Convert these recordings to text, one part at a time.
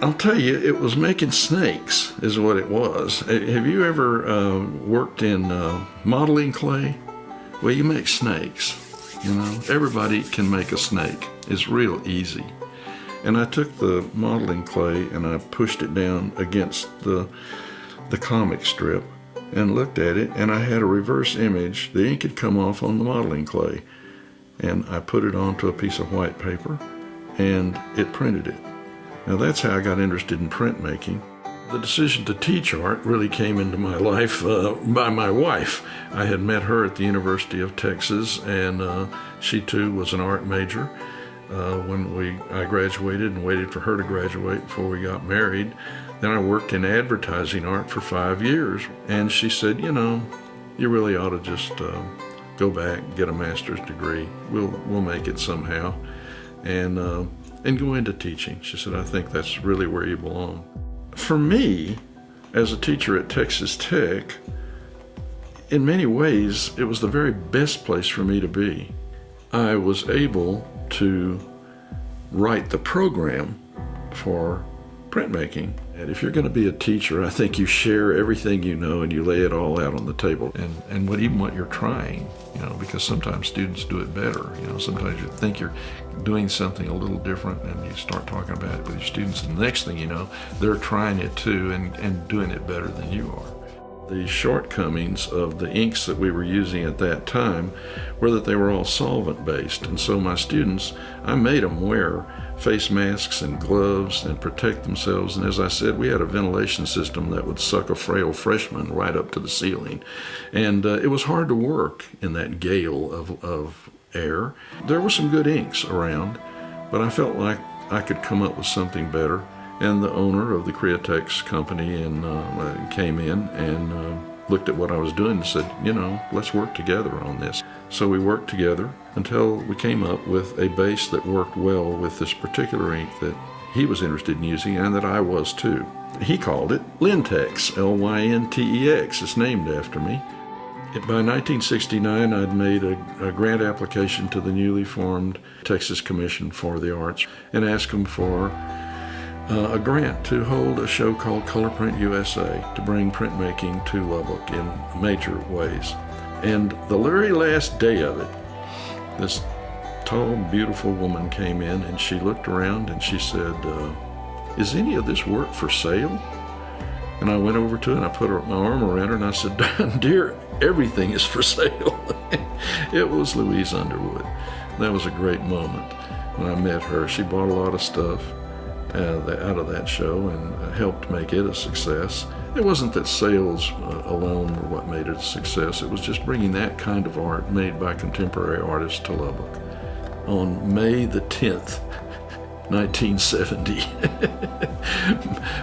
I'll tell you, it was making snakes is what it was. Have you ever worked in modeling clay? Well, you make snakes, you know. Everybody can make a snake. It's real easy. And I took the modeling clay and I pushed it down against the comic strip and looked at it, and I had a reverse image. The ink had come off on the modeling clay, and I put it onto a piece of white paper and it printed it. Now that's how I got interested in printmaking. The decision to teach art really came into my life by my wife. I had met her at the University of Texas, and she too was an art major. When I graduated and waited for her to graduate before we got married, then I worked in advertising art for 5 years. And she said, you know, you really ought to just go back, get a master's degree. We'll make it somehow, and go into teaching. She said, I think that's really where you belong. For me, as a teacher at Texas Tech, in many ways, it was the very best place for me to be. I was able to write the program for printmaking. And if you're going to be a teacher, I think you share everything you know and you lay it all out on the table. And even what you're trying, you know, because sometimes students do it better. You know, sometimes you think you're doing something a little different and you start talking about it with your students, and the next thing you know, they're trying it too and doing it better than you are. The shortcomings of the inks that we were using at that time were that they were all solvent-based, and so my students, I made them wear face masks and gloves and protect themselves, and as I said, we had a ventilation system that would suck a frail freshman right up to the ceiling, and it was hard to work in that gale of air. There were some good inks around, but I felt like I could come up with something better. And the owner of the Kreneck company came in and looked at what I was doing and said, you know, let's work together on this. So we worked together until we came up with a base that worked well with this particular ink that he was interested in using and that I was too. He called it Lyntex, Lyntex. It's named after me. By 1969, I'd made a grant application to the newly formed Texas Commission for the Arts and asked them for a grant to hold a show called Color Print USA to bring printmaking to Lubbock in major ways. And the very last day of it, this tall, beautiful woman came in and she looked around and she said, is any of this work for sale? And I went over to her and I put my arm around her and I said, dear, everything is for sale. It was Louise Underwood. That was a great moment when I met her. She bought a lot of stuff out of that show and helped make it a success. It wasn't that sales alone were what made it a success. It was just bringing that kind of art made by contemporary artists to Lubbock. On May the 10th, 1970,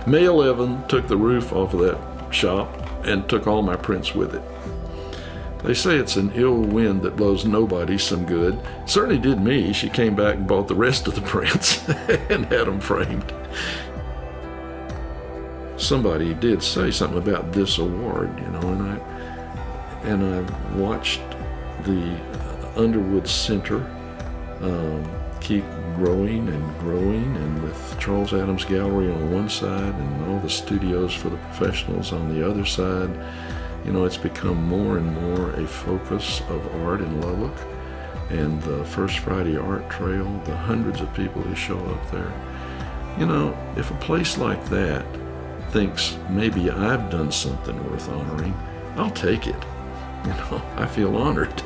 May 11 took the roof off of that shop and took all my prints with it. They say it's an ill wind that blows nobody some good. It certainly did me. She came back and bought the rest of the prints and had them framed. Somebody did say something about this award, you know, and I watched the Underwood Center keep growing and growing, and with Charles Adams Gallery on one side and all the studios for the professionals on the other side. You know, it's become more and more a focus of art in Lubbock, and the First Friday Art Trail, the hundreds of people who show up there. You know, if a place like that thinks maybe I've done something worth honoring, I'll take it. You know, I feel honored.